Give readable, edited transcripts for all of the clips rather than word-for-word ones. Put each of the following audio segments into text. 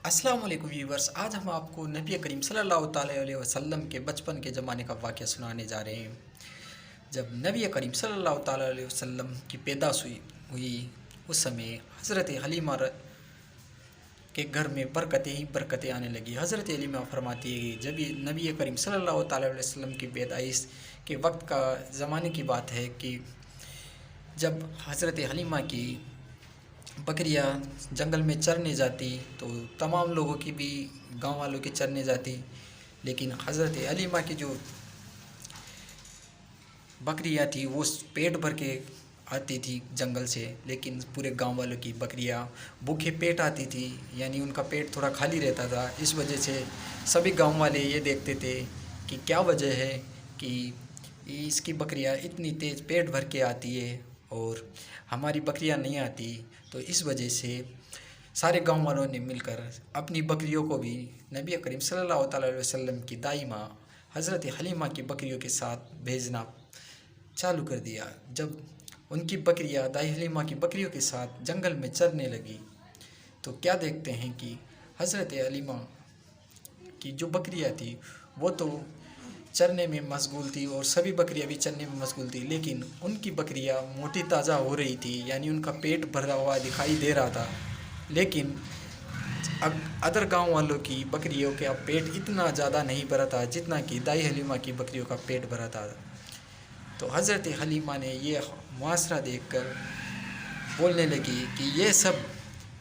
अस्सलाम वालेकुम व्यूवर्स। आज हम आपको नबी करीम सल्लल्लाहु अलैहि वसल्लम के बचपन के ज़माने का वाक़या सुनाने जा रहे हैं। जब नबी करीम सल्लल्लाहु अलैहि वसल्लम की पैदाइश हुई उस समय हज़रत हलीमा के घर में बरकतें ही बरकतें आने लगी। हज़रत हलीमा फरमाती है कि जब ये नबी करीम सल्लल्लाहु अलैहि वसल्लम की पैदाइश के वक्त का ज़माने की बात है कि जब हज़रत हलीमा की बकरियां जंगल में चरने जाती तो तमाम लोगों की भी गांव वालों की चरने जाती, लेकिन हज़रत हलीमा की जो बकरियां थी वो पेट भर के आती थी जंगल से, लेकिन पूरे गांव वालों की बकरियां भूखे पेट आती थी, यानी उनका पेट थोड़ा खाली रहता था। इस वजह से सभी गांव वाले ये देखते थे कि क्या वजह है कि इसकी बकरियां इतनी तेज़ पेट भर के आती है और हमारी बकरियां नहीं आती। तो इस वजह से सारे गांव वालों ने मिलकर अपनी बकरियों को भी नबी करीम सल्लल्लाहु अलैहि वसल्लम की दाई माँ हज़रत हलीमा की बकरियों के साथ भेजना चालू कर दिया। जब उनकी बकरियां दाई हलीमा की बकरियों के साथ जंगल में चरने लगी तो क्या देखते हैं कि हज़रत हलीमा की जो बकरियां थी वो तो चरने में मशगूल थी और सभी बकरियां भी चरने में मशगूल थी, लेकिन उनकी बकरियां मोटी ताज़ा हो रही थी, यानी उनका पेट भरा हुआ दिखाई दे रहा था। लेकिन अदर गांव वालों की बकरियों का पेट इतना ज़्यादा नहीं भरा था जितना कि दाई हलीमा की बकरियों का पेट भरा था। तो हज़रत हलीमा ने ये मुआसरा देखकर बोलने लगी कि ये सब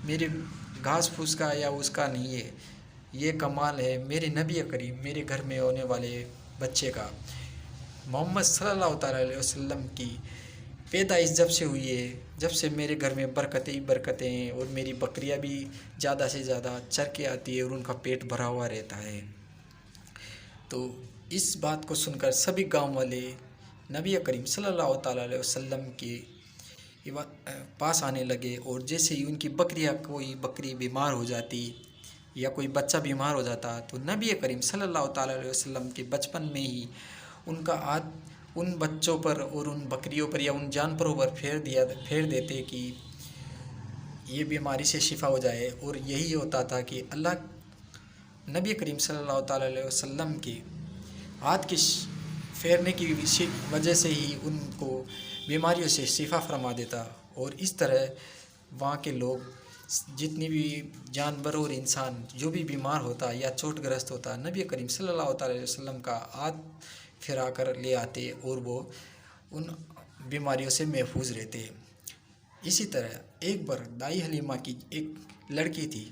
मेरे घास फूस का या उसका नहीं है, ये कमाल है मेरे नबी करीम मेरे घर में होने वाले बच्चे का। मोहम्मद सल्लल्लाहु अलैहि वसल्लम की पैदाइश जब से हुई है, जब से मेरे घर में बरकतें ही बरकतें हैं और मेरी बकरियां भी ज़्यादा से ज़्यादा चर के आती है और उनका पेट भरा हुआ रहता है। तो इस बात को सुनकर सभी गांव वाले नबी करीम सल्लल्लाहु अलैहि वसल्लम के पास आने लगे, और जैसे ही उनकी बकरियां कोई बकरी बीमार हो जाती या कोई बच्चा बीमार हो जाता तो नबी करीम सल्लल्लाहु अलैहि वसल्लम के बचपन में ही उनका हाथ उन बच्चों पर और उन बकरियों पर या उन जानवरों पर फेर देते कि ये बीमारी से शिफा हो जाए। और यही होता था कि अल्लाह नबी करीम सल्लल्लाहु अलैहि वसल्लम के हाथ की फेरने की वजह से ही उनको बीमारियों से शिफा फरमा देता। और इस तरह वहाँ के लोग जितनी भी जानवर और इंसान जो भी बीमार होता या चोटग्रस्त होता नबी करीम सल्लल्लाहु अलैहि वसल्लम का हाथ फिरा कर ले आते और वो उन बीमारियों से महफूज रहते। इसी तरह एक बार दाई हलीमा की एक लड़की थी,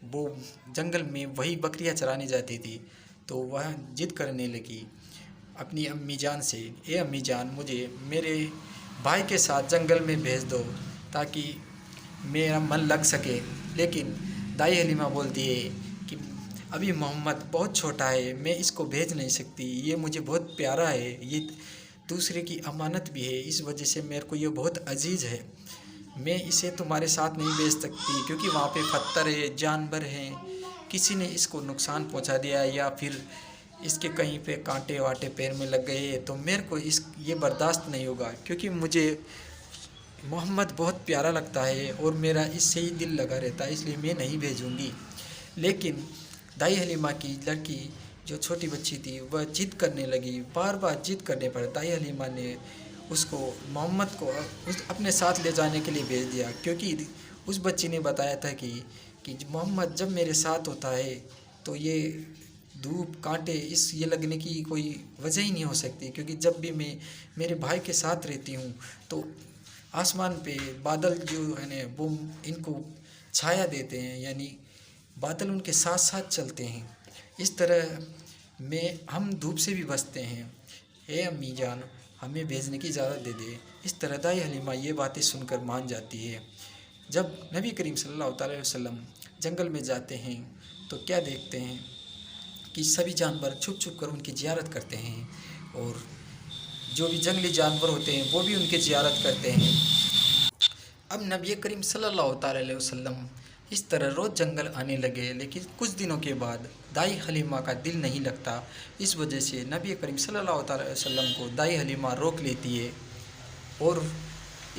वो जंगल में वही बकरियां चराने जाती थी, तो वह जिद करने लगी अपनी अम्मी जान से, ए अम्मी जान मुझे मेरे भाई के साथ जंगल में भेज दो ताकि मेरा मन लग सके। लेकिन दाई हलीमा बोलती है कि अभी मोहम्मद बहुत छोटा है, मैं इसको भेज नहीं सकती, ये मुझे बहुत प्यारा है, ये दूसरे की अमानत भी है, इस वजह से मेरे को ये बहुत अजीज़ है, मैं इसे तुम्हारे साथ नहीं भेज सकती क्योंकि वहाँ पे पत्थर है, जानवर हैं, किसी ने इसको नुकसान पहुँचा दिया या फिर इसके कहीं पे कांटे वाटे पैर में लग गए तो मेरे को ये बर्दाश्त नहीं होगा, क्योंकि मुझे मोहम्मद बहुत प्यारा लगता है और मेरा इससे ही दिल लगा रहता है, इसलिए मैं नहीं भेजूँगी। लेकिन दाई हलीमा की लड़की जो छोटी बच्ची थी वह जिद करने लगी, बार बार जिद करने पर दाई हलीमा ने उसको मोहम्मद को अपने साथ ले जाने के लिए भेज दिया, क्योंकि उस बच्ची ने बताया था कि मोहम्मद जब मेरे साथ होता है तो ये धूप कांटे ये लगने की कोई वजह ही नहीं हो सकती, क्योंकि जब भी मैं मेरे भाई के साथ रहती हूँ तो आसमान पे बादल जो है ना वो इनको छाया देते हैं, यानी बादल उनके साथ साथ चलते हैं, इस तरह हम धूप से भी बचते हैं, हे अम्मी जान हमें भेजने की इजाज़त दे दे। इस तरह दाई हलीमा ये बातें सुनकर मान जाती है। जब नबी करीम सल्लल्लाहु अलैहि वसल्लम जंगल में जाते हैं तो क्या देखते हैं कि सभी जानवर छुप छुप कर उनकी ज़ियारत करते हैं, और जो भी जंगली जानवर होते हैं वो भी उनकी ज़ियारत करते हैं। अब नबी करीम सल्लल्लाहु अलैहि वसल्लम इस तरह रोज़ जंगल आने लगे, लेकिन कुछ दिनों के बाद दाई हलीमा का दिल नहीं लगता, इस वजह से नबी करीम सल्लल्लाहु अलैहि वसल्लम को दाई हलीमा रोक लेती है। और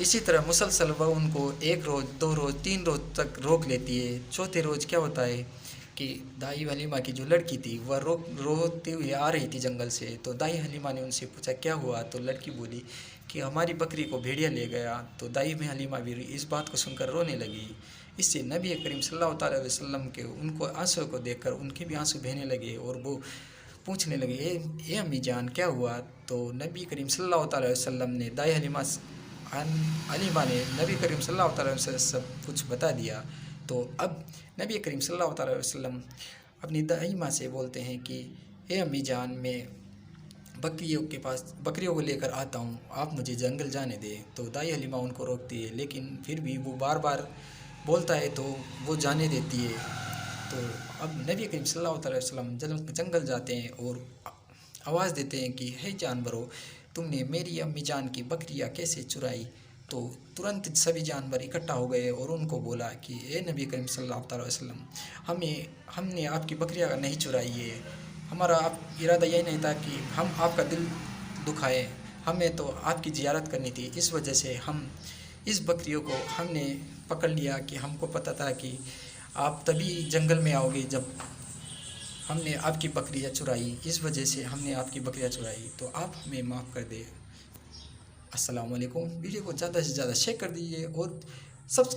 इसी तरह मुसलसल वह उनको एक रोज़, 2 रोज़, 3 रोज़ तक रोक लेती है। चौथे रोज़ क्या होता है کہ दाई हलीमा की जो लड़की थी वह रोते हुए आ रही थी जंगल से। तो दाई हलीमा ने उनसे पूछा क्या हुआ, तो लड़की बोली कि हमारी बकरी को भेड़िया ले गया। तो दाई में हलीमा भी इस बात को सुनकर रोने लगी। इससे नबी करीम सल्लल्लाहु अलैहि वसल्लम के उनको आंसू को देखकर उनके भी आंसू बहने लगे और वो पूछने लगे ए अम्मी जान क्या हुआ। तो नबी करीम सल्लल्लाहु अलैहि वसल्लम ने दाई हलीमा ने नबी करीम सल्लल्लाहु अलैहि वसल्लम सब कुछ बता दिया। तो अब नबी करीम सल्लल्लाहु अलैहि वसल्लम अपनी दाई माँ से बोलते हैं कि ए अम्मी जान, मैं बकरियों को लेकर आता हूँ, आप मुझे जंगल जाने दें। तो दाई हलीमा उनको रोकती है, लेकिन फिर भी वो बार बार बोलता है तो वो जाने देती है। तो अब नबी करीम सल्लल्लाहु अलैहि वसल्लम जंगल जाते हैं और आवाज़ देते हैं कि हे जानवरों, तुमने मेरी अम्मी जान की बकरियाँ कैसे चुराई। तो तुरंत सभी जानवर इकट्ठा हो गए और उनको बोला कि ए नबी करीम सल्लल्लाहु अलैहि वसल्लम, हमने आपकी बकरियाँ नहीं चुराई है, हमारा इरादा यही नहीं था कि हम आपका दिल दुखाएं, हमें तो आपकी ज़ियारत करनी थी। इस वजह से हम इस बकरियों को हमने पकड़ लिया कि हमको पता था कि आप तभी जंगल में आओगे जब हमने आपकी बकरियाँ चुराई, इस वजह से हमने आपकी बकरियाँ चुराई, तो आप हमें माफ़ कर दें। अस्सलाम वालेकुम। वीडियो को ज़्यादा से ज़्यादा शेयर कर दीजिए और सब्सक्राइब